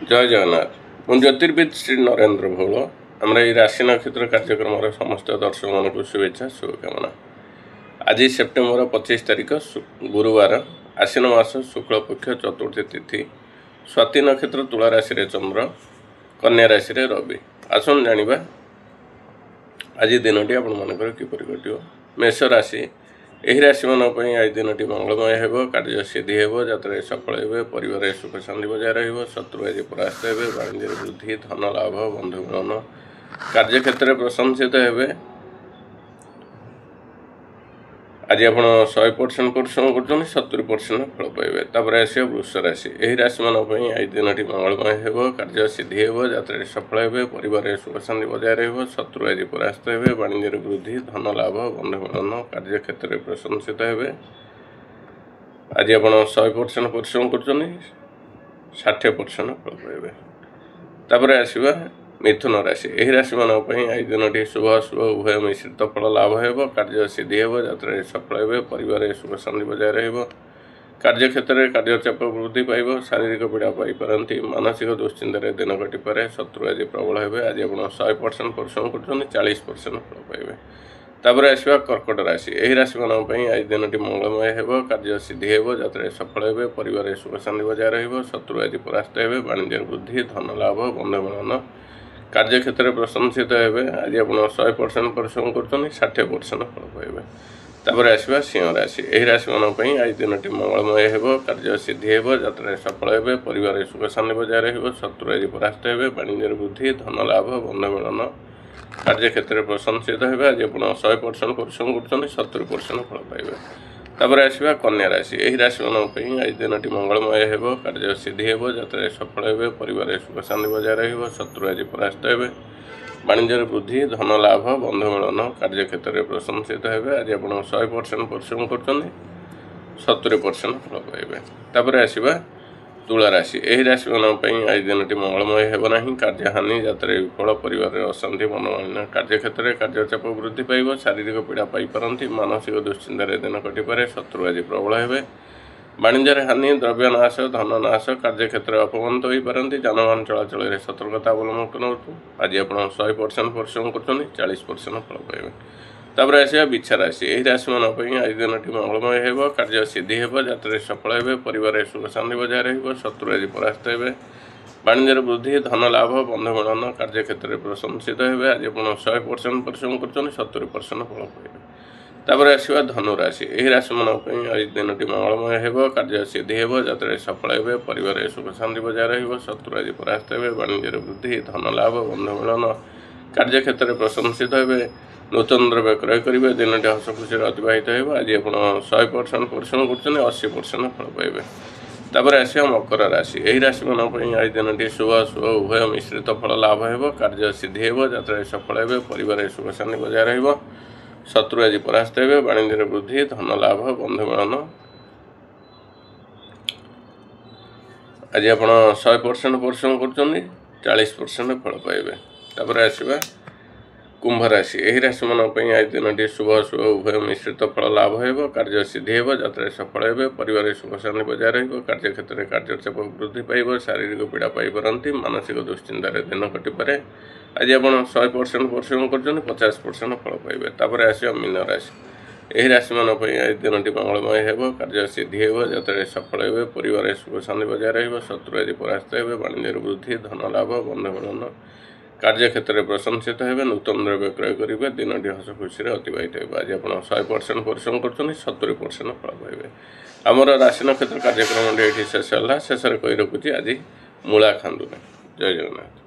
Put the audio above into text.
जय जगन्नाथ। मु ज्योतिर्विद श्री नरेंद्र भौल आम राशि नक्षत्र कार्यक्रम समस्त दर्शक मान शुभेच्छा शुभकामना। आज सेप्टेम्बर 25 तारिख गुरुवार आश्विन मास शुक्ल पक्ष चतुर्थी तिथि स्वाति नक्षत्र तुला राशि चंद्र कन्या राशि रवि। आसन जानिबा आज दिनटी आपण मानकर किपरि कटियो। मेष राशि यही राशि मान आज दिनटी मंगलमय हो, कार्य सिद्धि हो, यात्रा सफल हो, परिवार सुख शांति बजाय रही, शत्रु आज परास्त हो, वाणिज्य वृद्धि, धन लाभ, बंधु मिलन, कार्य क्षेत्र में प्रशंसित हे। आज आप 100% परिश्रम कर 70% फल पाइबे। तापर आसो वृष राशि यही राशि मान आज दिनटी मंगलमय हो, कार्य सिद्धि हो, यात्रा सफल हो, परिवार सुख शांति बजाय रही, शत्रु आज परास्त हो, वाणिज्य वृद्धि, धन लाभ, बंधु मिलन, कार्य क्षेत्र में प्रशंसित हे। आज आप 100% परिश्रम कर 60% फल पाइबे। तापर आसवा मिथुन राशि यही राशि मान आज दिनटी शुभ शुभ उभय मिश्रित फल लाभ हो, कार्य सिद्धि हो, यात्रा सफल हो, परिवार सुख शांति बजाय रही, कार्य क्षेत्र में कार्यचाप वृद्धि पाइब, शारीरिक पीड़ा पाइपारती, मानसिक दुश्चिंतार दिन कटिपे, शत्रु आज प्रबल हे। आज आप 100% परिश्रम कर 40% फल पाइबे। तापर आसवा कर्कट राशि यही राशि मान आज दिनटी मंगलमय हो, कार्य सिद्धि हो, यात्रा सफल हो, परिवार सुख शांति बजाय रही, शत्रु आज परास्त हो, वाणिज्य वृद्धि, धन लाभ, बंधु मिलन, कार्य क्षेत्र में प्रशंसित हे। आज आप 100% परिश्रम कर 60% फल पाइबे। तापर आसवा सिंह राशि यही राशि मान आज दिनटी मंगलमय हो, कार्य सिद्धि हो, यात्रा सफल हो, परिवार सुख शांति बजाय रही, शत्रु आज परास्त हो, वाणिज्य वृद्धि, धन लाभ, बंधु मिलन, कार्य क्षेत्र में प्रशंसित हे। आज आप 100% परिश्रम कर 70% फल पाइबे। तापर आसवा कन्या राशि यही राशि मान आज दिनटी मंगलमय हो, कार्य सिद्धि हो, यात्रा सफल हो, परिवार सुख शांति बजाय रही, शत्रु आज परास्त हो, वाणिज्य वृद्धि, धन लाभ, बंधु मिलन, कार्य क्षेत्र में प्रशंसित हे। आज आप 100% परिश्रम कर 70% फल पाइबे। तापर आसवा तुला राशि यही राशि मान आज दिनटी मंगलमय हो ना, कार्य हानि, यात्रा विफल, परिवार अशांति, मनोमालिन्य, कार्य क्षेत्र में कार्यचाप वृद्धि पाइब, शारीरिक पीड़ा पाइपारती, मानसिक दुश्चिंतार दिन कटिपे, शत्रु आज प्रबल हे। वाणिज्य हानि, द्रव्य नाश, धन नाश, कार्य क्षेत्र में अपमानित हो पारती, जानवाहन चलाचल सतर्कता अवलम्बन करूँ। आज आप 100% परिश्रम कर 40% फल पाइबे। तापर आसवा बिच्छा राशि यही राशि मान आज दिनटी मंगलमय हो, कार्य सिद्धि हो, यात्रा सफल हो, परिवार सुख शांति बजाय रही, शत्रु आज परास्त हो, वाणिज्य वृद्धि, धन लाभ, बंधु मिलन, कार्य क्षेत्र में प्रशंसित हे। आज आप 100% परिश्रम कर 70% फल पाइबे। तापर आसवा धनु राशि यही राशि मान आज दिनटी मंगलमय हो, कार्य सिद्धि हो, यात्रा सफल हो, परिवार सुख शांति बजाय रही, शत्रु आज परास्त हो, वाणिज्य वृद्धि, धन लाभ, बंधु मिलन, कार्य क्षेत्र में प्रशंसित हे। नूतन द्रव्य क्रय करेंगे, दिनटी हस खुशी अतिबाहित हो। आज आप 100% परिश्रम कर 80% फल पाइबे। तापर आसवा मकर राशि यही राशि मान आज दिनटी शुभ शुभ उभय मिश्रित फल लाभ हो, कार्य सिद्धि हो, यात्रा सफल हो, परिवार सुख शांति बजाय रही, शत्रु आज परास्त हो, वाणिज्य वृद्धि, धन लाभ, बंधु मिलन, आज आप 100% परिश्रम कर 40% फल पाइबे। तापर आसवा कुंभ राशि यही राशि मान आज दिनटी शुभ शुभ उभय मिश्रित फल लाभ हो, कार्य सिद्धि हो, यात्रा सफल हो, परिवार सुख शांति बजाय रही, कार्य क्षेत्र में कार्यचाप वृद्धि पाइब, शारीरिक पीड़ा पाइपारती, मानसिक दुश्चिंतार दिन कटिपे। आज आप 100% परिश्रम कर 50% फल पाइबे। तापर आसवा मीन राशि यही राशि मान आज दिनटी मंगलमय हो, कार्य सिद्धि हो, यात्रा सफल हो, परिवार सुख शांति बजाय रही, शत्रु आज परास्त हो, वाणिज्य वृद्धि, धन लाभ, बंधु मिलन, कार्य क्षेत्र में प्रशंसित हे। नूतन द्रव्य क्रय करेंगे, दिनटी हस खुशी अतिबाहित हो। आज आप 100% परिश्रम कर 70% फल पाइबे। आमर राशि नक्षत्र कार्यक्रम ये शेष है। शेष कही रखुच्छी आज मूला खांदु। जय जगन्नाथ।